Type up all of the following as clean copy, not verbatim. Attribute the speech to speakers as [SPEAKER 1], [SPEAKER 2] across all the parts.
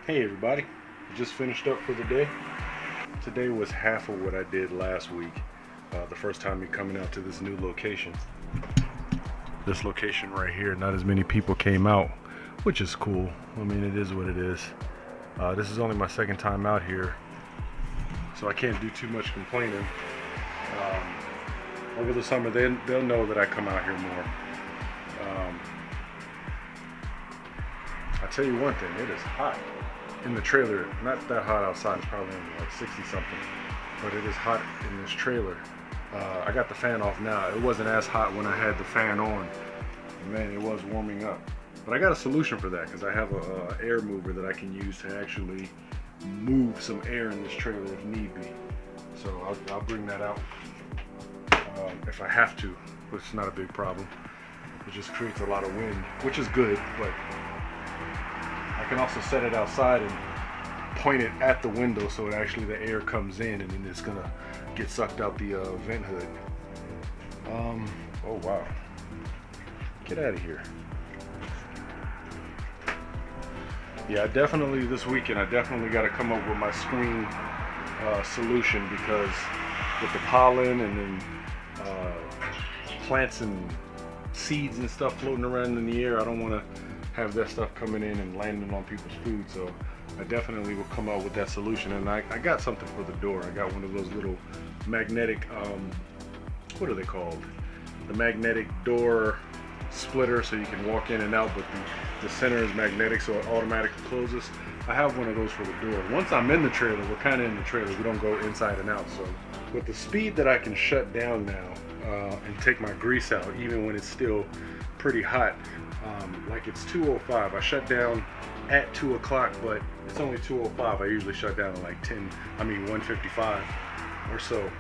[SPEAKER 1] Hey everybody, just finished up for the day. Today was half of what I did last week. The first time me coming out to this new location. This location right here, not as many people came out, which is cool. I mean, it is what it is. This is only my second time out here, so I can't do too much complaining. Over the summer, they'll know that I come out here more. I'll tell you one thing, it is hot in the trailer. Not that hot outside, it's probably only like 60 something, but it is hot in this trailer. I got the fan off now. It wasn't as hot when I had the fan on. Man, it was warming up. But I got a solution for that because I have a air mover that I can use to actually move some air in this trailer if need be. So I'll bring that out if I have to, which is not a big problem. It just creates a lot of wind, which is good, but I can also set it outside and point it at the window so actually the air comes in and then it's gonna get sucked out the vent hood. Oh wow. Get out of here. Yeah, this weekend I definitely got to come up with my screen solution because with the pollen and then plants and seeds and stuff floating around in the air, I don't want to have that stuff coming in and landing on people's food. So I definitely will come out with that solution. And I got something for the door. I got one of those little magnetic, what are they called? The magnetic door splitter, so you can walk in and out, but the center is magnetic, so it automatically closes. I have one of those for the door. Once I'm in the trailer, we're kind of in the trailer. We don't go inside and out. So with the speed that I can shut down now and take my grease out, even when it's still pretty hot, like it's 2:05. I shut down at 2 o'clock, but it's only 2:05. I usually shut down at like 1:55 or so.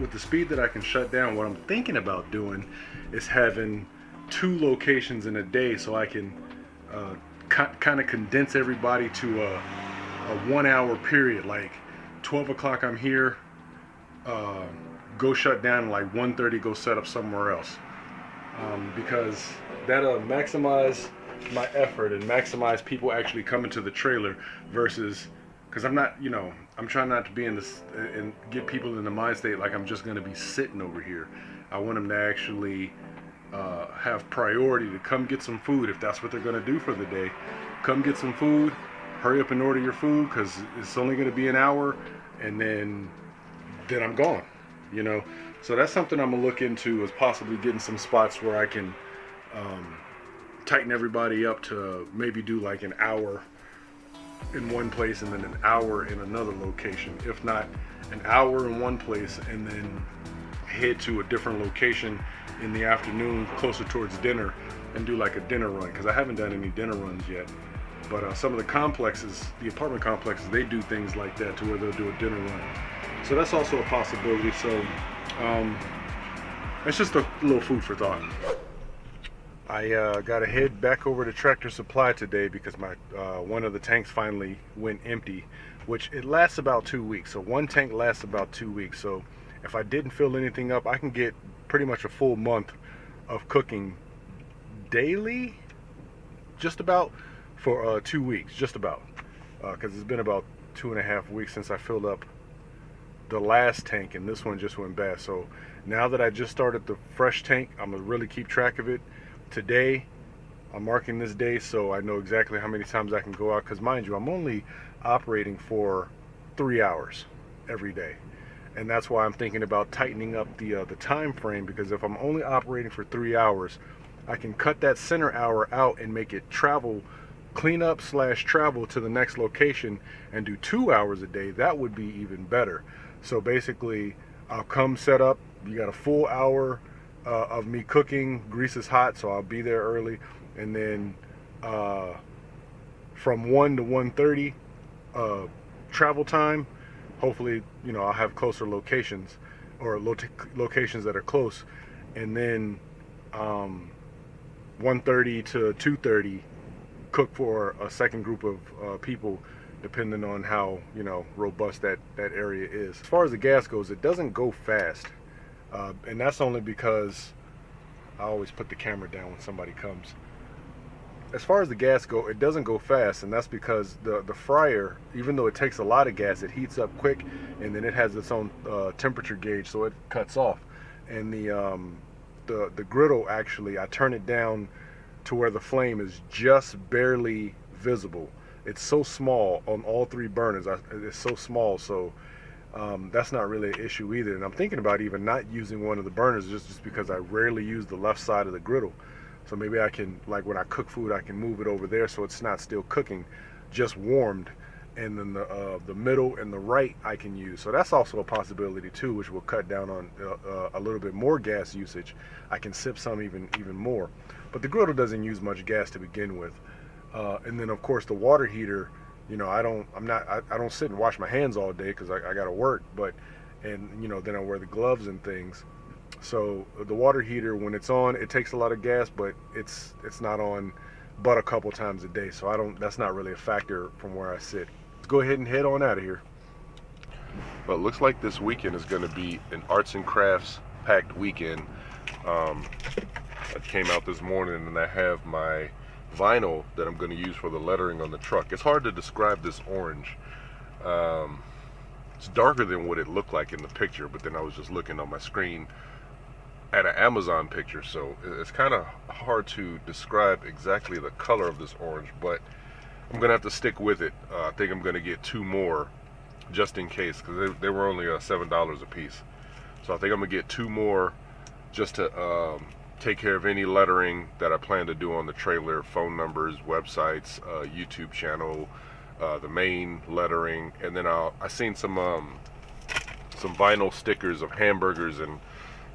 [SPEAKER 1] With the speed that I can shut down, what I'm thinking about doing is having 2 locations in a day, so I can kind of condense everybody to a 1 hour period. Like 12 o'clock I'm here, go shut down, and like 1:30 go set up somewhere else, because that'll maximize my effort and maximize people actually coming to the trailer versus, because I'm not, I'm trying not to be in this and get people in the mind state like I'm just going to be sitting over here. I want them to actually have priority to come get some food if that's what they're going to do for the day. Come get some food, hurry up and order your food because it's only going to be an hour, and then I'm gone. So that's something I'm gonna look into, is possibly getting some spots where I can tighten everybody up to maybe do like an hour in one place and then an hour in another location. If not, an hour in one place and then head to a different location in the afternoon closer towards dinner and do like a dinner run, because I haven't done any dinner runs yet. But some of the complexes, the apartment complexes, they do things like that to where they'll do a dinner run. So that's also a possibility. So it's just a little food for thought. I got to head back over to Tractor Supply today because my one of the tanks finally went empty, which it lasts about 2 weeks. So one tank lasts about 2 weeks. So if I didn't fill anything up, I can get pretty much a full month of cooking daily, just about, for 2 weeks, just about, because it's been about 2.5 weeks since I filled up the last tank, and this one just went bad. So now that I just started the fresh tank, I'm gonna really keep track of it. Today I'm marking this day so I know exactly how many times I can go out, because mind you, I'm only operating for 3 hours every day, and that's why I'm thinking about tightening up the time frame, because if I'm only operating for 3 hours, I can cut that center hour out and make it clean up / travel to the next location and do 2 hours a day. That would be even better. So basically, I'll come set up. You got a full hour of me cooking. Grease is hot, so I'll be there early. And then from 1 to 1:30 travel time, hopefully, I'll have closer locations, or locations that are close. And then 1:30 to 2:30 cook for a second group of people, depending on how robust that area is. As far as the gas goes, it doesn't go fast, and that's only because I always put the camera down when somebody comes. as far as the gas go, it doesn't go fast, and that's because the fryer, even though it takes a lot of gas, it heats up quick, and then it has its own temperature gauge, so it cuts off. And the griddle, actually, I turn it down to where the flame is just barely visible. It's so small on all three burners. It's so small, so that's not really an issue either. And I'm thinking about even not using one of the burners just because I rarely use the left side of the griddle. So maybe I can, like when I cook food, I can move it over there so it's not still cooking, just warmed. And then the middle and the right I can use. So that's also a possibility too, which will cut down on a little bit more gas usage. I can sip some even more. But the griddle doesn't use much gas to begin with. And then of course the water heater, I don't sit and wash my hands all day because I got to work. And then I wear the gloves and things. So the water heater, when it's on, it takes a lot of gas, but it's not on but a couple times a day. So that's not really a factor from where I sit. Let's go ahead and head on out of here. But it looks like this weekend is going to be an arts and crafts packed weekend. I came out this morning and I have my vinyl that I'm going to use for the lettering on the truck. It's hard to describe this orange. It's darker than what it looked like in the picture, but then I was just looking on my screen at an Amazon picture, so it's kind of hard to describe exactly the color of this orange, but I'm gonna have to stick with it. I think I'm gonna get 2 more just in case, because they were only $7 a piece. So I think I'm gonna get 2 more just to take care of any lettering that I plan to do on the trailer, phone numbers, websites, YouTube channel, the main lettering, and then I seen some vinyl stickers of hamburgers and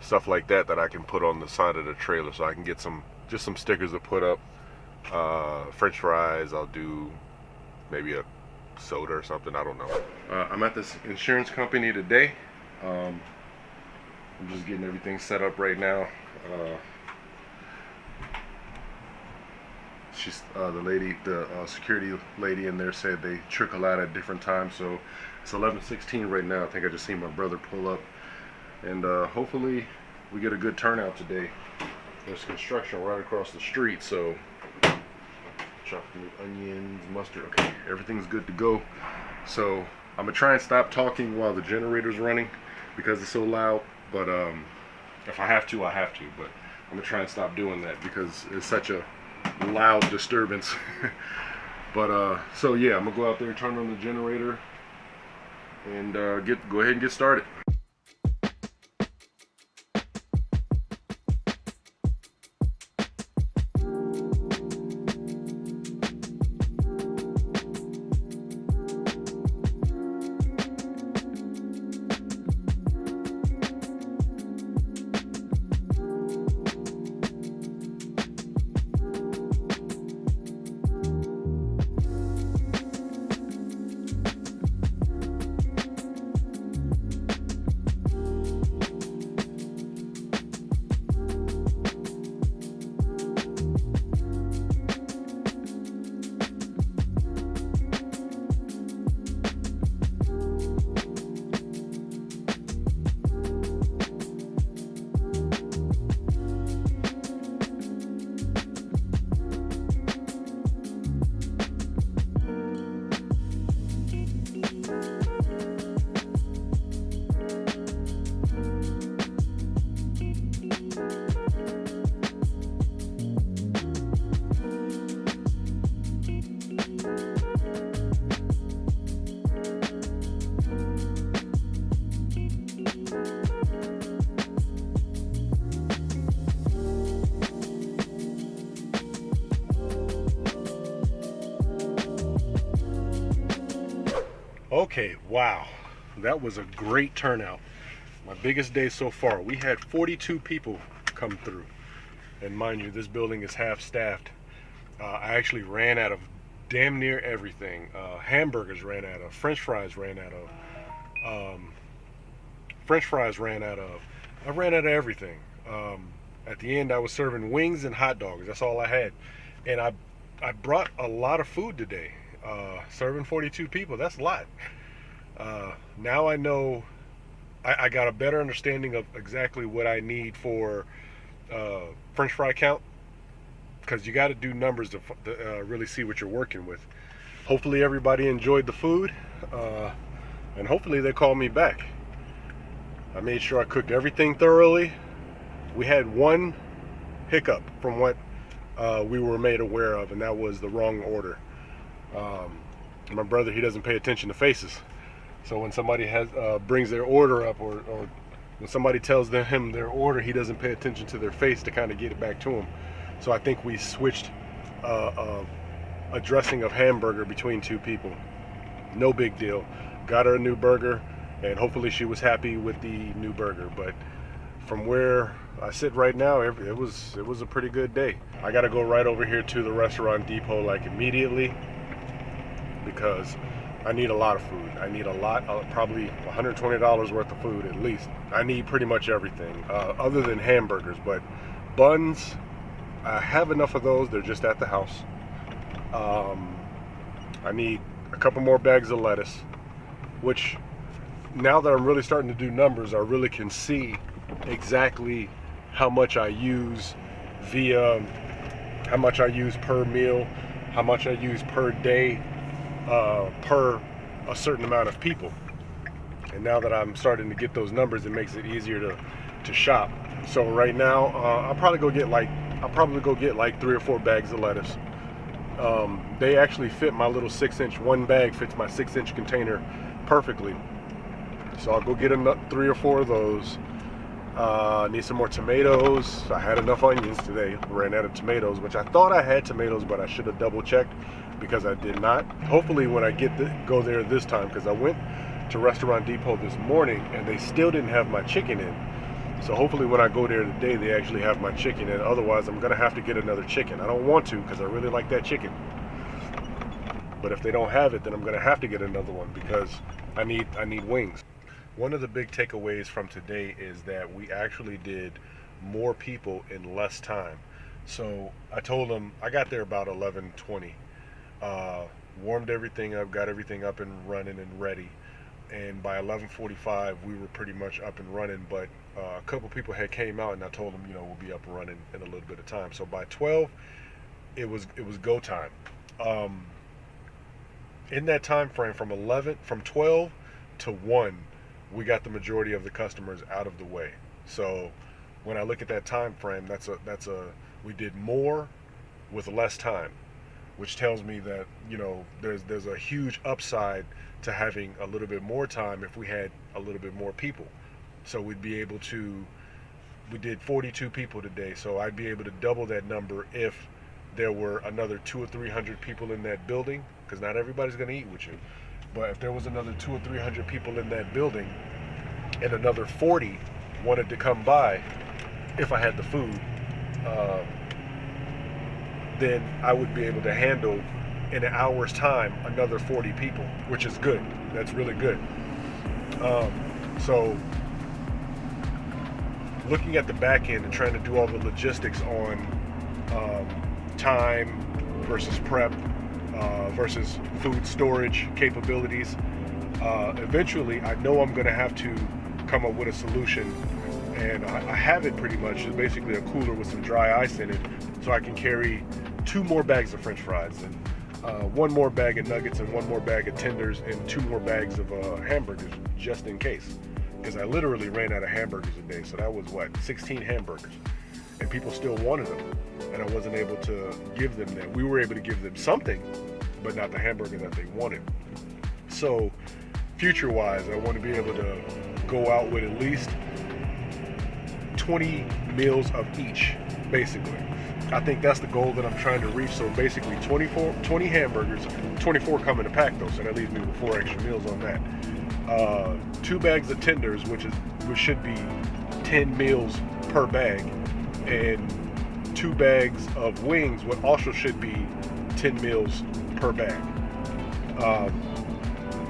[SPEAKER 1] stuff like that I can put on the side of the trailer, so I can get some stickers to put up. French fries, I'll do maybe a soda or something, I don't know. I'm at this insurance company today. I'm just getting everything set up right now. The security lady in there said they trickle out at different times, so it's 11:16 right now. I think I just seen my brother pull up, and hopefully we get a good turnout today. There's construction right across the street, so chopping onions, mustard. Okay, everything's good to go. So I'm gonna try and stop talking while the generator's running because it's so loud, but if I have to, I have to, but I'm gonna try and stop doing that because it's such a loud disturbance. But so yeah, I'm gonna go out there and turn on the generator and go ahead and get started. Okay, wow, that was a great turnout. My biggest day so far. We had 42 people come through, and mind you, this building is half staffed. I actually ran out of damn near everything. Hamburgers ran out of, French fries ran out of, I ran out of everything. At the end I was serving wings and hot dogs. That's all I had, and I brought a lot of food today. Serving 42 people, that's a lot. Now I know, I got a better understanding of exactly what I need for French fry count. because you got to do numbers to really see what you're working with. Hopefully everybody enjoyed the food, and hopefully they call me back. I made sure I cooked everything thoroughly. We had one hiccup from what we were made aware of, and that was the wrong order. My brother, he doesn't pay attention to faces. So when somebody brings their order up, or when somebody tells him their order, he doesn't pay attention to their face to kind of get it back to him. So I think we switched a dressing of hamburger between two people. No big deal. Got her a new burger, and hopefully she was happy with the new burger. But from where I sit right now, it was a pretty good day. I got to go right over here to the restaurant depot like immediately, because I need a lot of food. I need a lot, probably $120 worth of food at least. I need pretty much everything other than hamburgers, but buns, I have enough of those. They're just at the house. I need a couple more bags of lettuce, which now that I'm really starting to do numbers, I really can see exactly how much I use how much I use per meal, how much I use per day, per a certain amount of people. And now that I'm starting to get those numbers, it makes it easier to shop. So right now, I'll probably go get like 3 or 4 bags of lettuce. They actually fit my little 6-inch, one bag fits my 6-inch container perfectly. So I'll go get 3 or 4 of those. Need some more tomatoes. I had enough onions today. Ran out of tomatoes, which I thought I had tomatoes, but I should have double checked because I did not. Hopefully when I go there this time, because I went to Restaurant Depot this morning and they still didn't have my chicken in. So hopefully when I go there today, they actually have my chicken in. Otherwise, I'm gonna have to get another chicken. I don't want to, because I really like that chicken. But if they don't have it, then I'm gonna have to get another one, because I need wings. One of the big takeaways from today is that we actually did more people in less time. So I told them, I got there about 11:20, warmed everything up, got everything up and running and ready. And by 11:45, we were pretty much up and running, but a couple people had came out, and I told them, we'll be up and running in a little bit of time. So by 12, it was go time. In that time frame, from 12 to 1, we got the majority of the customers out of the way. So when I look at that time frame, we did more with less time, which tells me that there's a huge upside to having a little bit more time if we had a little bit more people. So we did 42 people today, so I'd be able to double that number if there were another 200 or 300 people in that building, because not everybody's going to eat with you. But if there was another 200 or 300 people in that building, and another 40 wanted to come by, if I had the food, then I would be able to handle in an hour's time another 40 people, which is good. That's really good. So looking at the back end and trying to do all the logistics on time versus prep versus food storage capabilities, eventually I know I'm going to have to come up with a solution, and I have it pretty much. It's basically a cooler with some dry ice in it, so I can carry 2 more bags of French fries, and 1 more bag of nuggets, and 1 more bag of tenders, and 2 more bags of hamburgers, just in case, because I literally ran out of hamburgers a day. So that was 16 hamburgers, and people still wanted them, and I wasn't able to give them that. We were able to give them something, but not the hamburger that they wanted. So future-wise, I want to be able to go out with at least 20 meals of each, basically. I think that's the goal that I'm trying to reach. So basically 20 hamburgers, 24 come in a pack though, so that leaves me with 4 extra meals on that. 2 bags of tenders, which should be 10 meals per bag, and 2 bags of wings, what also should be 10 meals per bag.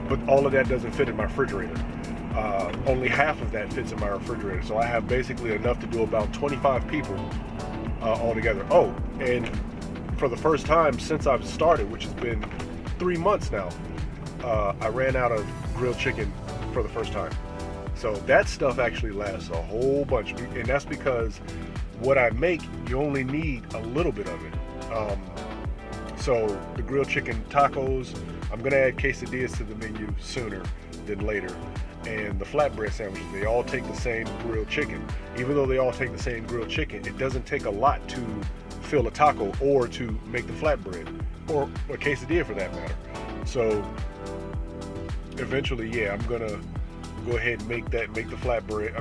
[SPEAKER 1] But all of that doesn't fit in my refrigerator. Only half of that fits in my refrigerator. So I have basically enough to do about 25 people altogether. Oh, and for the first time since I've started, which has been 3 months now, I ran out of grilled chicken for the first time. So that stuff actually lasts a whole bunch. And that's because what I make, you only need a little bit of it. So the grilled chicken tacos, I'm gonna add quesadillas to the menu sooner than later. And the flatbread sandwiches, they all take the same grilled chicken. Even though they all take the same grilled chicken, it doesn't take a lot to fill a taco or to make the flatbread, or a quesadilla for that matter. So eventually, yeah, I'm gonna go ahead and make the flatbread.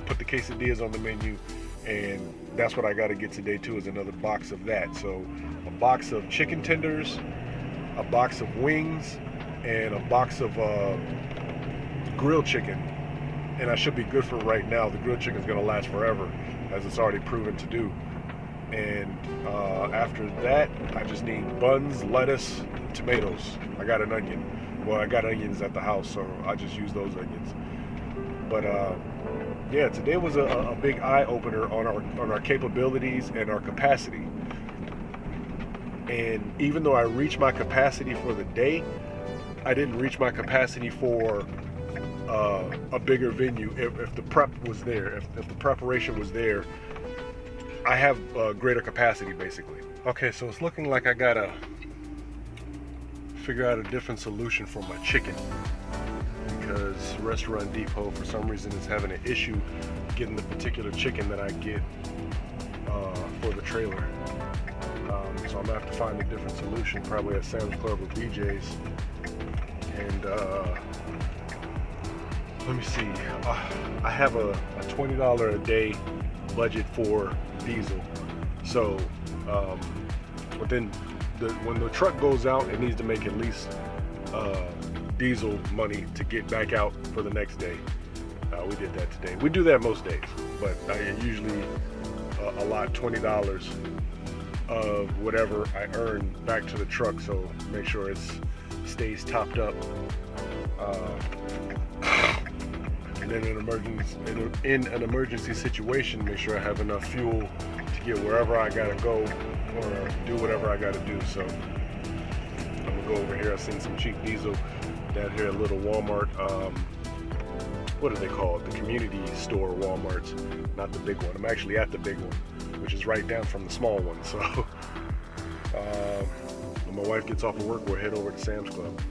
[SPEAKER 1] Put the quesadillas on the menu, and that's what I got to get today too, is another box of that. So a box of chicken tenders, a box of wings, and a box of grilled chicken. And I should be good for right now. The grilled chicken is gonna last forever, as it's already proven to do. And after that, I just need buns, lettuce, tomatoes. I got an onion. Well, I got onions at the house, so I just use those onions. But yeah, today was a big eye opener on our capabilities and our capacity. And even though I reached my capacity for the day, I didn't reach my capacity for a bigger venue. If the prep was there, if the preparation was there, I have greater capacity basically. Okay, so it's looking like I gotta figure out a different solution for my chicken, because Restaurant Depot for some reason is having an issue getting the particular chicken that I get for the trailer. So I'm gonna have to find a different solution, probably at Sam's Club or BJ's. And let me see. I have a $20 a day budget for diesel. So when the truck goes out, it needs to make at least diesel money to get back out for the next day. We did that today. We do that most days, but I usually allot $20 of whatever I earn back to the truck, so make sure it stays topped up. And then in an emergency situation, make sure I have enough fuel to get wherever I gotta go or do whatever I gotta do. So I'm gonna go over here. I've seen some cheap diesel down here at little Walmart. What are they called? The community store Walmarts, not the big one. I'm actually at the big one, which is right down from the small one. So when my wife gets off of work, we'll head over to Sam's Club.